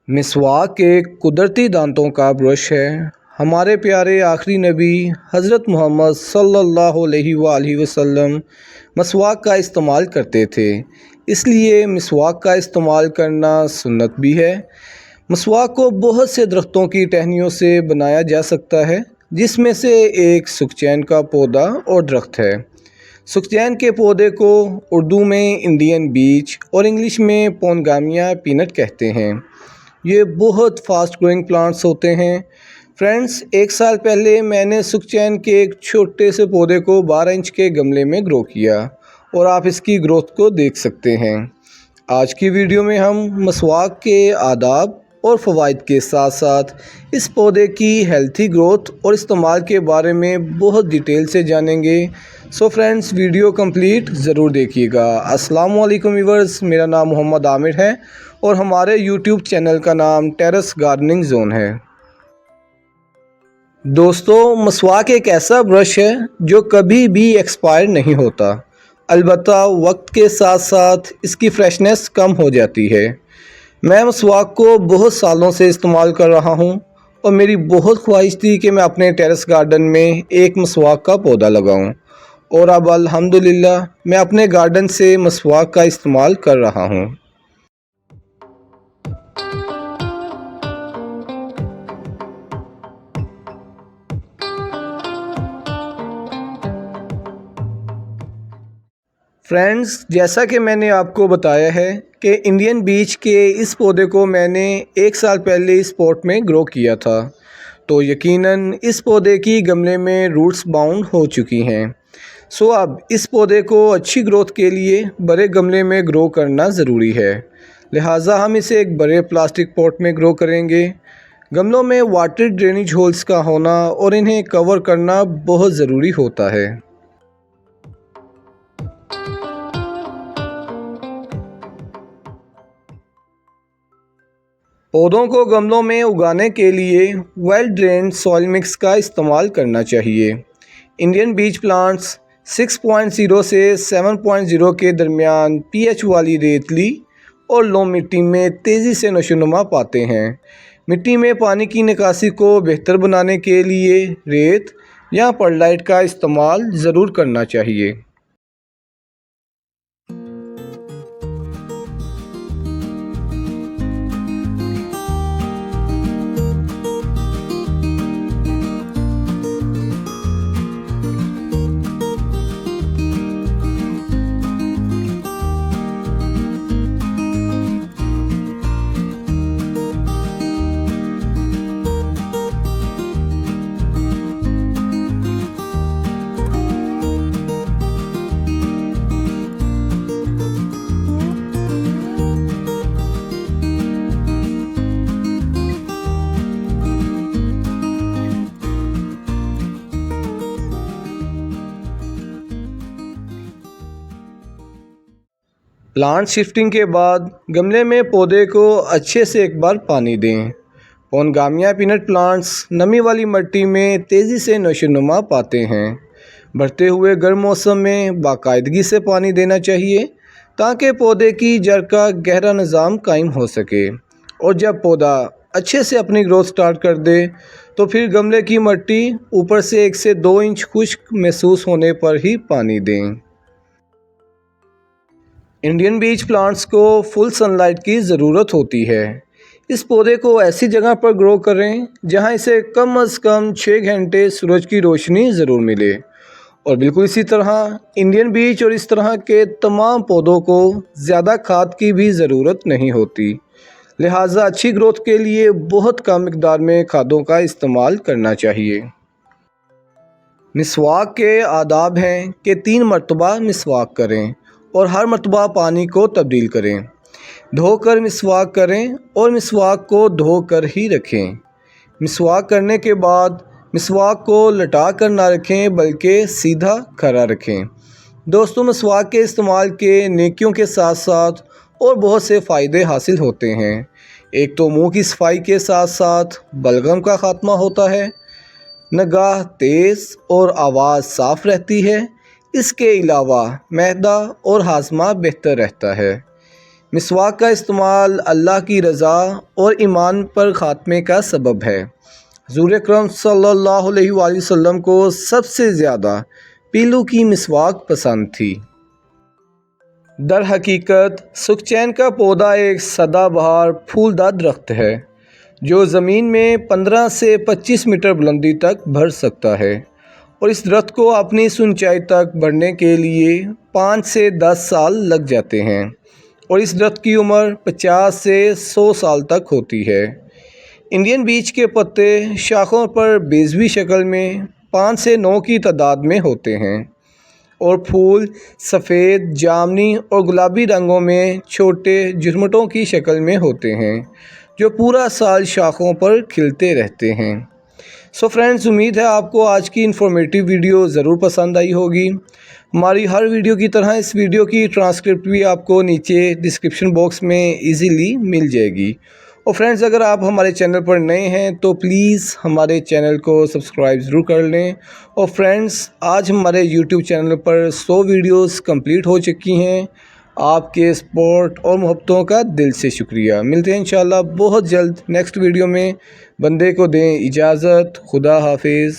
मिसवाक एक कुदरती दांतों का ब्रश है। हमारे प्यारे आखिरी नबी हज़रत मोहम्मद सल्लल्लाहु अलैहि वसल्लम मिसवाक का इस्तेमाल करते थे, इसलिए मिसवाक का इस्तेमाल करना सुन्नत भी है। मिसवाक को बहुत से दरख्तों की टहनियों से बनाया जा सकता है, जिसमें से एक सुखचैन का पौधा और दरख्त है। सुखचैन के पौधे को उर्दू में इंडियन बीच और इंग्लिश में पोनगामिया पीनट कहते हैं। ये बहुत फास्ट ग्रोइंग प्लांट्स होते हैं। फ्रेंड्स, एक साल पहले मैंने सुखचैन के एक छोटे से पौधे को 12 इंच के गमले में ग्रो किया और आप इसकी ग्रोथ को देख सकते हैं। आज की वीडियो में हम मिसवाक के आदाब और फ़वाइद के साथ साथ इस पौधे की हेल्थी ग्रोथ और इस्तेमाल के बारे में बहुत डिटेल से जानेंगे। सो फ्रेंड्स, वीडियो कंप्लीट ज़रूर देखिएगा। अस्सलाम वालेकुम व्यूअर्स, मेरा नाम मोहम्मद आमिर है और हमारे यूट्यूब चैनल का नाम टेरेस गार्डनिंग जोन है। दोस्तों, मिसवाक एक ऐसा ब्रश है जो कभी भी एक्सपायर नहीं होता। अलबत्ता वक्त के साथ साथ इसकी फ्रेशनेस कम हो जाती है। मैं मिसवाक को बहुत सालों से इस्तेमाल कर रहा हूं और मेरी बहुत ख्वाहिश थी कि मैं अपने टेरेस गार्डन में एक मिसवाक का पौधा लगाऊं और अब अल्हम्दुलिल्लाह मैं अपने गार्डन से मिसवाक का इस्तेमाल कर रहा हूं। फ्रेंड्स, जैसा कि मैंने आपको बताया है कि इंडियन बीच के इस पौधे को मैंने एक साल पहले इस पॉट में ग्रो किया था, तो यकीनन इस पौधे की गमले में रूट्स बाउंड हो चुकी हैं। सो अब इस पौधे को अच्छी ग्रोथ के लिए बड़े गमले में ग्रो करना ज़रूरी है, लिहाजा हम इसे एक बड़े प्लास्टिक पॉट में ग्रो करेंगे। गमलों में वाटर ड्रेनेज होल्स का होना और इन्हें कवर करना बहुत ज़रूरी होता है। पौधों को गमलों में उगाने के लिए वेल ड्रेन्ड सॉइल मिक्स का इस्तेमाल करना चाहिए। इंडियन बीच प्लांट्स 6.0 से 7.0 के दरमियान पीएच वाली रेतली और लोम मिट्टी में तेज़ी से नशोनुमा पाते हैं। मिट्टी में पानी की निकासी को बेहतर बनाने के लिए रेत या परलाइट का इस्तेमाल ज़रूर करना चाहिए। प्लांट शिफ्टिंग के बाद गमले में पौधे को अच्छे से एक बार पानी दें। पोनगामिया पीनट प्लांट्स नमी वाली मिट्टी में तेज़ी से नशोनुमा पाते हैं। बढ़ते हुए गर्म मौसम में बाकायदगी से पानी देना चाहिए ताकि पौधे की जड़ का गहरा निज़ाम कायम हो सके, और जब पौधा अच्छे से अपनी ग्रोथ स्टार्ट कर दे तो फिर गमले की मिट्टी ऊपर से 1 से 2 इंच खुश्क महसूस होने पर ही पानी दें। इंडियन बीच प्लांट्स को फुल सनलाइट की ज़रूरत होती है। इस पौधे को ऐसी जगह पर ग्रो करें जहां इसे कम से कम 6 घंटे सूरज की रोशनी ज़रूर मिले, और बिल्कुल इसी तरह इंडियन बीच और इस तरह के तमाम पौधों को ज़्यादा खाद की भी ज़रूरत नहीं होती, लिहाजा अच्छी ग्रोथ के लिए बहुत कम मिकदार में खादों का इस्तेमाल करना चाहिए। मिसवाक के आदाब हैं कि 3 मरतबा मिसवाक करें और हर मरतबा पानी को तब्दील करें। धोकर मिसवाक करें और मिसवाक को धोकर ही रखें। मिसवाक करने के बाद मिसवाक को लटा कर ना रखें बल्कि सीधा खड़ा रखें। दोस्तों, मिसवाक के इस्तेमाल के नेकियों के साथ साथ और बहुत से फ़ायदे हासिल होते हैं। एक तो मुंह की सफाई के साथ साथ बलगम का ख़ात्मा होता है, निगाह तेज़ और आवाज़ साफ़ रहती है। इसके अलावा मैदा और हाजमा बेहतर रहता है। मिसवाक का इस्तेमाल अल्लाह की रज़ा और ईमान पर ख़ात्मे का सबब है। हुज़ूर अकरम सल्लल्लाहु अलैहि वसल्लम को सबसे ज़्यादा पीलू की मिसवाक पसंद थी। दर हकीकत सुखचैन का पौधा एक सदाबहार फूलदार दरख्त है जो ज़मीन में 15 से 25 मीटर बुलंदी तक बढ़ सकता है और इस दरख्त को अपनी इस ऊंचाई तक बढ़ने के लिए 5 से 10 साल लग जाते हैं और इस दरख्त की उम्र 50 से 100 साल तक होती है। इंडियन बीच के पत्ते शाखों पर बेज़वी शक्ल में 5 से 9 की तादाद में होते हैं और फूल सफ़ेद, जामनी और गुलाबी रंगों में छोटे झुरमुटों की शक्ल में होते हैं जो पूरा साल शाखों पर खिलते रहते हैं। सो फ्रेंड्स, उम्मीद है आपको आज की इन्फॉर्मेटिव वीडियो ज़रूर पसंद आई होगी। हमारी हर वीडियो की तरह इस वीडियो की ट्रांसक्रिप्ट भी आपको नीचे डिस्क्रिप्शन बॉक्स में इजीली मिल जाएगी। और फ्रेंड्स, अगर आप हमारे चैनल पर नए हैं तो प्लीज़ हमारे चैनल को सब्सक्राइब ज़रूर कर लें। और फ्रेंड्स, आज हमारे यूट्यूब चैनल पर 100 वीडियोस कंप्लीट हो चुकी हैं। आपके सपोर्ट और मोहब्बतों का दिल से शुक्रिया। मिलते हैं इंशाल्लाह बहुत जल्द नेक्स्ट वीडियो में। बंदे को दें इजाज़त। खुदा हाफिज़।